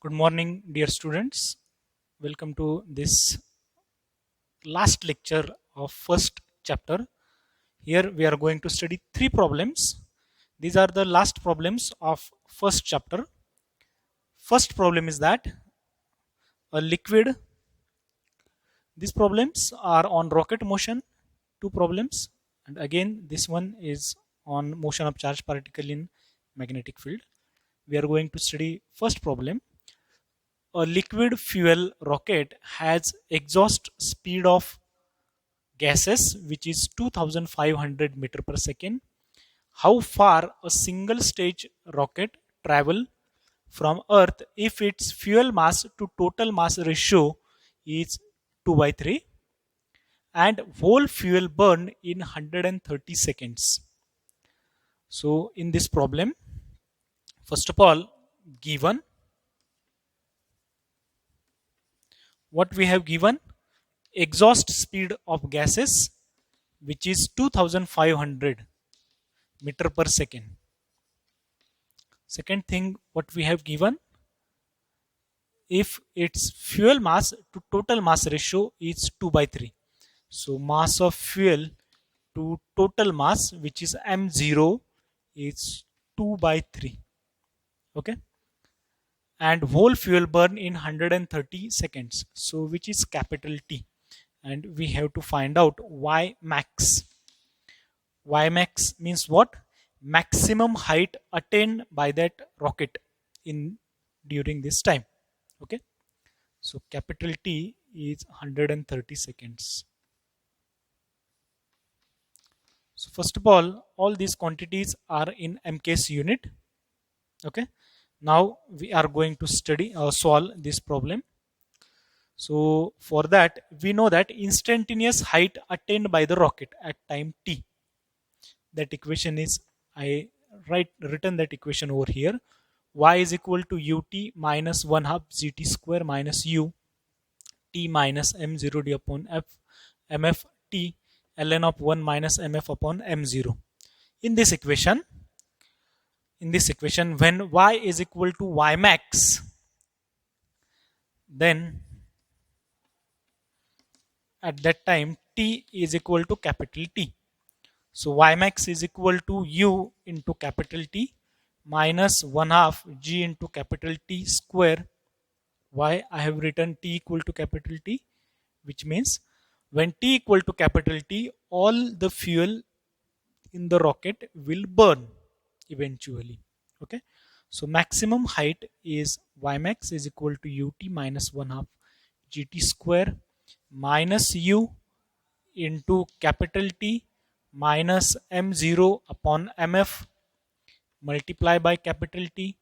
Good morning, dear students. Welcome to this last lecture of first chapter. Here we are going to study three problems. These are the last problems of first chapter. First problem is that a liquid. These problems are on rocket motion. Two problems, and again this one is on motion of charged particle in magnetic field. We are going to study first problem. A liquid fuel rocket has exhaust speed of gases which is 2500 meter per second. How far a single stage rocket travel from earth if its fuel mass to total mass ratio is 2 by 3 and whole fuel burn in 130 seconds. So in this problem, first of all, given what we have given, exhaust speed of gases which is 2500 meter per second. Second thing what we have given, if its fuel mass to total mass ratio is 2 by 3. So mass of fuel to total mass which is m0 is 2 by 3. Okay, and whole fuel burn in 130 seconds, so which is capital T, and we have to find out y max. Y max means what? Maximum height attained by that rocket in during this time. Okay, so capital T is 130 seconds. So first of all these quantities are in mk's unit. Okay, now we are going to study or solve this problem. So for that we know that instantaneous height attained by the rocket at time t, that equation is, I written that equation over here. Y is equal to ut minus 1 half gt square minus u t minus m0 d upon f mf t ln of 1 minus mf upon m0. In this equation, when y is equal to y max, then at that time t is equal to capital T. So y max is equal to u into capital T minus 1 half g into capital T square. Why I have written t equal to capital T, which means when t equal to capital T, all the fuel in the rocket will burn eventually. Okay, so maximum height is y max is equal to ut minus 1 half gt square minus u into capital T minus m0 upon mf multiply by capital T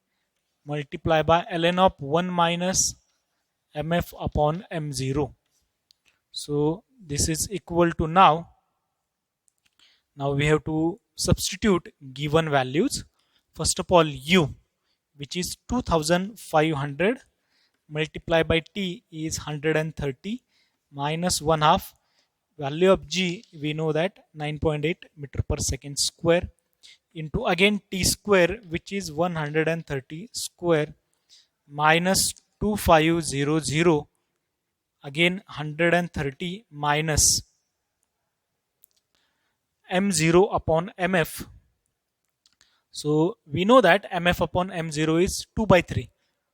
multiply by ln of 1 minus mf upon m0. So this is equal to, now we have to substitute given values. First of all, u, which is 2500 multiplied by t is 130 minus 1 half. Value of g we know that 9.8 meter per second square into again t square which is 130 square minus 2500 again 130 minus m0 upon mf. So we know that mf upon m0 is 2 by 3.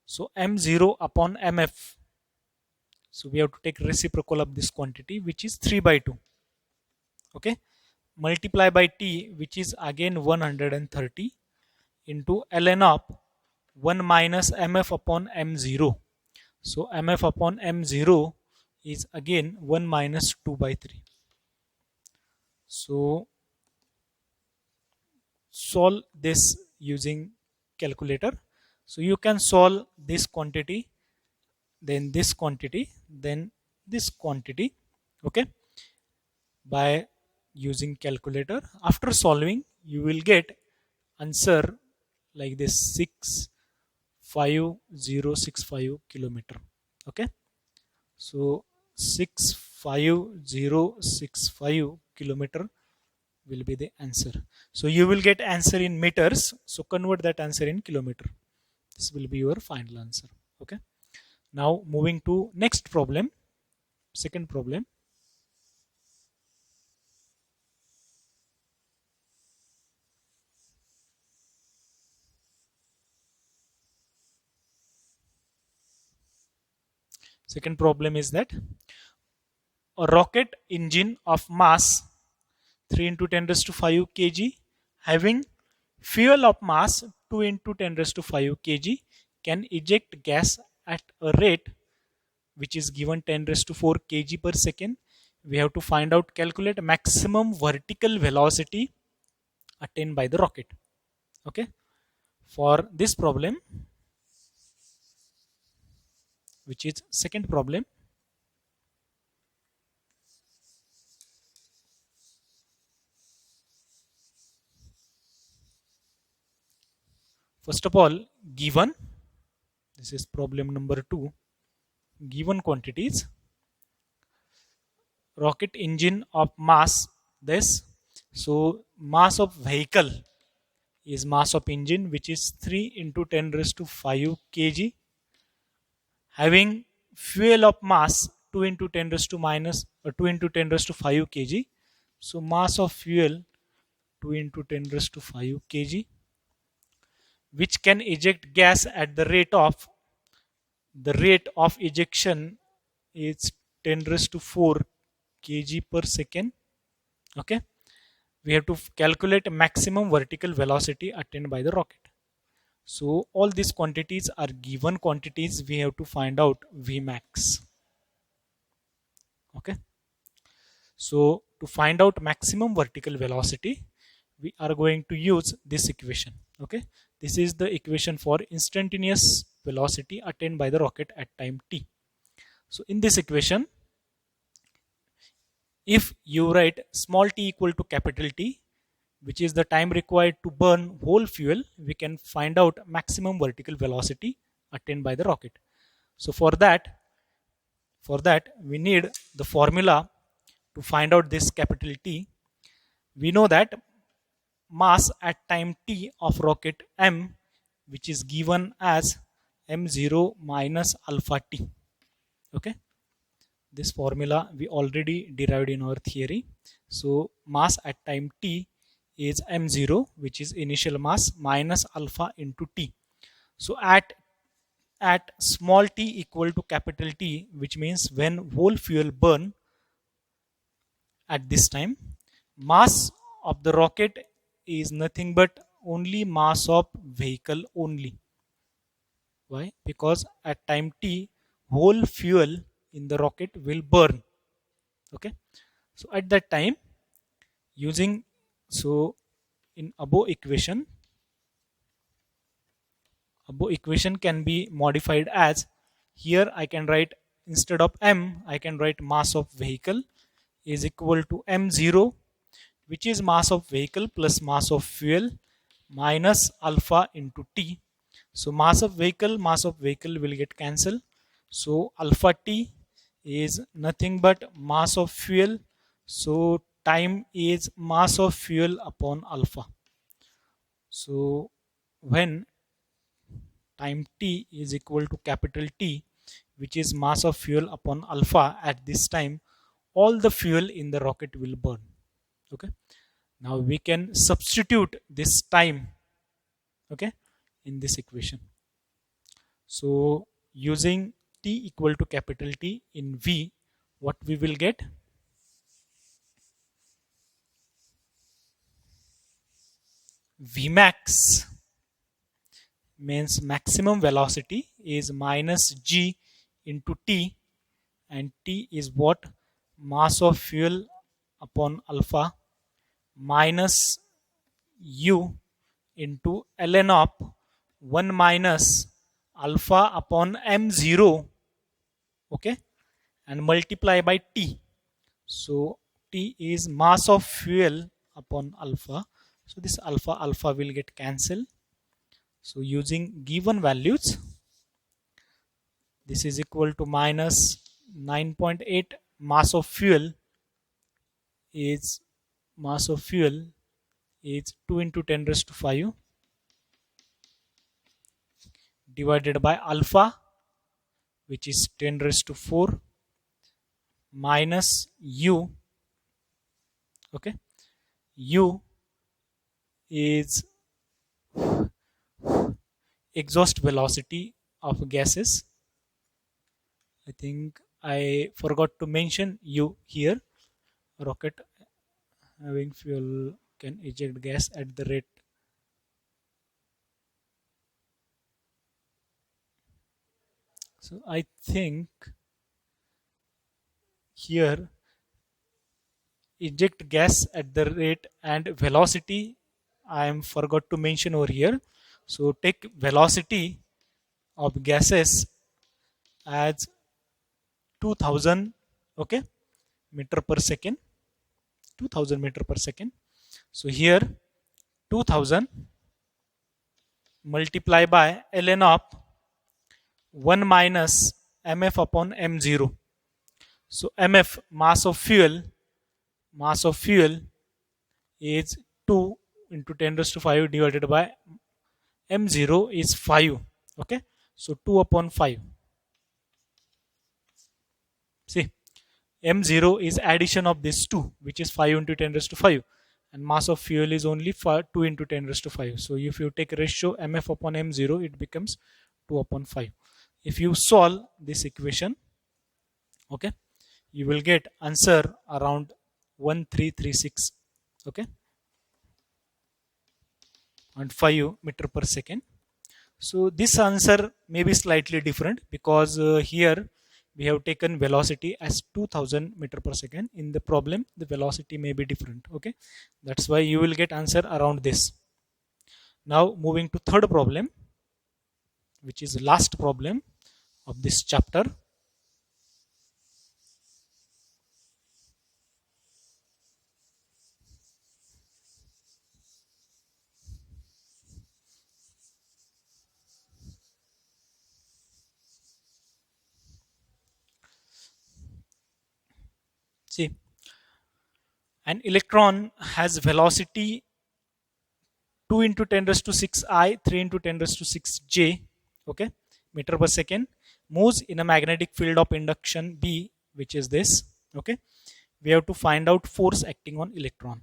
So m0 upon mf, so we have to take reciprocal of this quantity which is 3 by 2. Okay, multiply by t which is again 130 into ln of 1 minus mf upon m0. So mf upon m0 is again 1 minus 2 by 3. So solve this using calculator. So you can solve this quantity, then this quantity, then this quantity. Okay, by using calculator. After solving you will get answer like this: 65065 kilometer. Okay, so 65065 kilometer will be the answer. So you will get answer in meters, so convert that answer in kilometer. This will be your final answer. Okay. Now moving to next problem, second problem. Second problem is that a rocket engine of mass 3 into 10 raised to 5 kg having fuel of mass 2 into 10 raised to 5 kg can eject gas at a rate which is given 10 raised to 4 kg per second. We have to find out, calculate maximum vertical velocity attained by the rocket. Okay. For this problem, which is second problem, first of all, given, this is problem number 2, given quantities, rocket engine of mass this, so mass of vehicle is mass of engine which is 3 into 10 raised to 5 kg having fuel of mass 2 into 10 raised to minus 2 into 10 raised to 5 kg. So mass of fuel 2 into 10 raised to 5 kg which can eject gas at the rate of ejection is 10 raised to 4 kg per second. Okay. We have to calculate maximum vertical velocity attained by the rocket. So all these quantities are given quantities. We have to find out Vmax. Okay. So to find out maximum vertical velocity, we are going to use this equation. Okay. This is the equation for instantaneous velocity attained by the rocket at time t. So in this equation, if you write small t equal to capital T, which is the time required to burn whole fuel, we can find out maximum vertical velocity attained by the rocket. So for that we need the formula to find out this capital T. We know that mass at time t of rocket m, which is given as m0 minus alpha t. Okay. This formula we already derived in our theory. So mass at time t is m0, which is initial mass, minus alpha into t. So at small t equal to capital T, which means when whole fuel burn at this time, mass of the rocket is nothing but only mass of vehicle only. Why? Because at time t, whole fuel in the rocket will burn. Okay. So at that time, using, so in above equation can be modified as, here I can write, instead of m I can write mass of vehicle is equal to m0, which is mass of vehicle plus mass of fuel minus alpha into t. So mass of vehicle will get cancelled. So alpha t is nothing but mass of fuel. So time is mass of fuel upon alpha. So when time t is equal to capital T, which is mass of fuel upon alpha, at this time all the fuel in the rocket will burn. Okay. Now we can substitute this time, okay, in this equation. So using t equal to capital T in V, what we will get? Vmax means maximum velocity is minus g into t, and t is what? Mass of fuel upon alpha minus u into ln of 1 minus alpha upon m0, okay, and multiply by t. So t is mass of fuel upon alpha. So this alpha will get cancelled. So using given values, this is equal to minus 9.8 mass of fuel is mass of fuel is 2 into 10 raised to 5 divided by alpha. which is 10 raised to 4 minus u. Okay, u is exhaust velocity of gases. I think I forgot to mention u here. Rocket having fuel can eject gas at the rate. So I think here eject gas at the rate and velocity I am forgot to mention over here. So take velocity of gases as 2000, okay, meter per second, 2000 meter per second. So here 2000 multiply by ln of 1 minus mf upon m0. So mf, mass of fuel is 2 into 10 raised to 5 divided by m0 is 5. Okay, so 2 upon 5. See, m0 is addition of this 2, which is 5 into 10 raised to 5, and mass of fuel is only 2 into 10 raised to 5. So if you take ratio mf upon m0, it becomes 2 upon 5. If you solve this equation, okay, you will get answer around 1336, okay, and 5 meter per second. So this answer may be slightly different because here we have taken velocity as 2000 meter per second. In the problem, the velocity may be different. Okay, that's why you will get answer around this. Now moving to third problem, which is last problem of this chapter. See, an electron has velocity 2 into 10 raised to 6 I, 3 into 10 raised to 6 J, okay, meter per second, moves in a magnetic field of induction B, which is this, okay. We have to find out force acting on electron.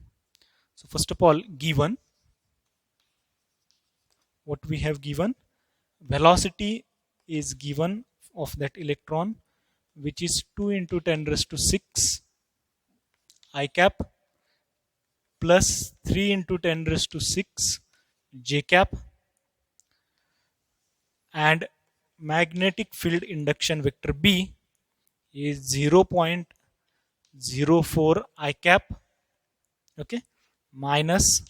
So first of all, given what we have given, velocity is given of that electron, which is 2 into 10 raised to 6 I cap plus 3 into 10 raised to 6 J cap, and magnetic field induction vector B is 0.04 I cap, okay, minus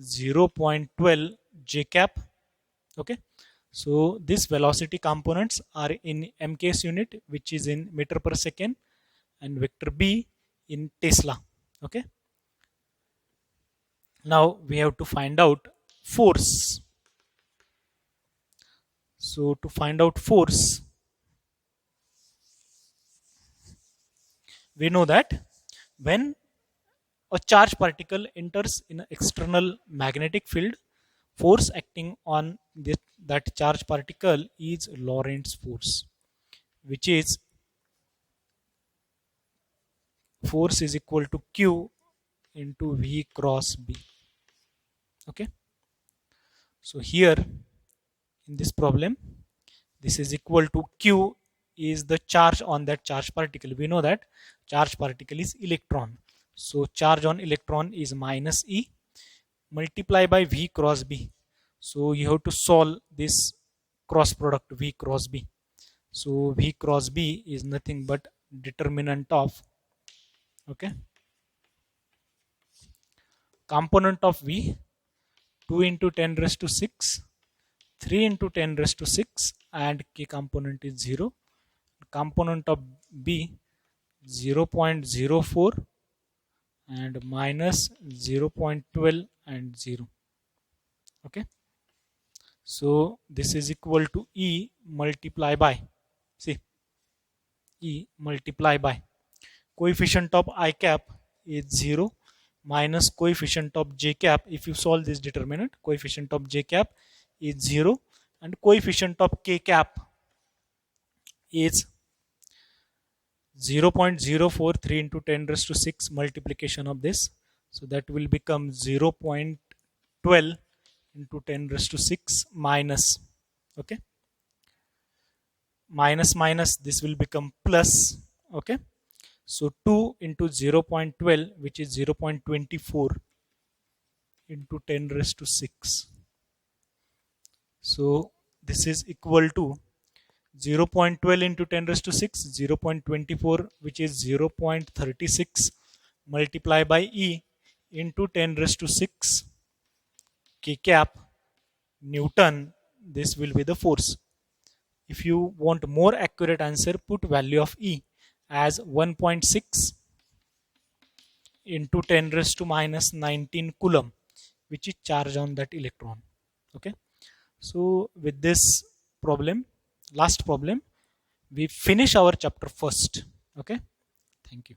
0.12 J cap, okay. So these velocity components are in mks unit, which is in meter per second, and vector B in Tesla, okay. Now we have to find out force. So to find out force, we know that when a charged particle enters in an external magnetic field, force acting on that charged particle is Lorentz force, which is force is equal to Q into V cross B. Okay. So here in this problem, this is equal to Q is the charge on that charged particle. We know that charged particle is electron. So charge on electron is minus E, multiply by V cross B. So you have to solve this cross product V cross B. So V cross B is nothing but determinant of, okay, component of V, 2 into 10 raised to 6, 3 into 10 raised to 6, and K component is 0. Component of B 0.04 and minus 0.12 and 0. Okay. So this is equal to E multiply by, see, E multiply by coefficient of I cap is 0 minus coefficient of J cap. If you solve this determinant, coefficient of J cap is 0 and coefficient of K cap is 0.043 into 10 raised to 6 multiplication of this. So that will become 0.12 into 10 raised to 6 minus, okay, minus this will become plus, okay. So 2 into 0.12, which is 0.24 into 10 raised to 6. So this is equal to 0.12 into 10 raised to 6, 0.24, which is 0.36 multiplied by E into 10 raised to 6 K cap Newton. This will be the force. If you want more accurate answer, put value of E as 1.6 into 10 raised to minus 19 coulomb, which is charge on that electron. Okay. So with this problem, last problem, we finish our chapter first. Okay. Thank you.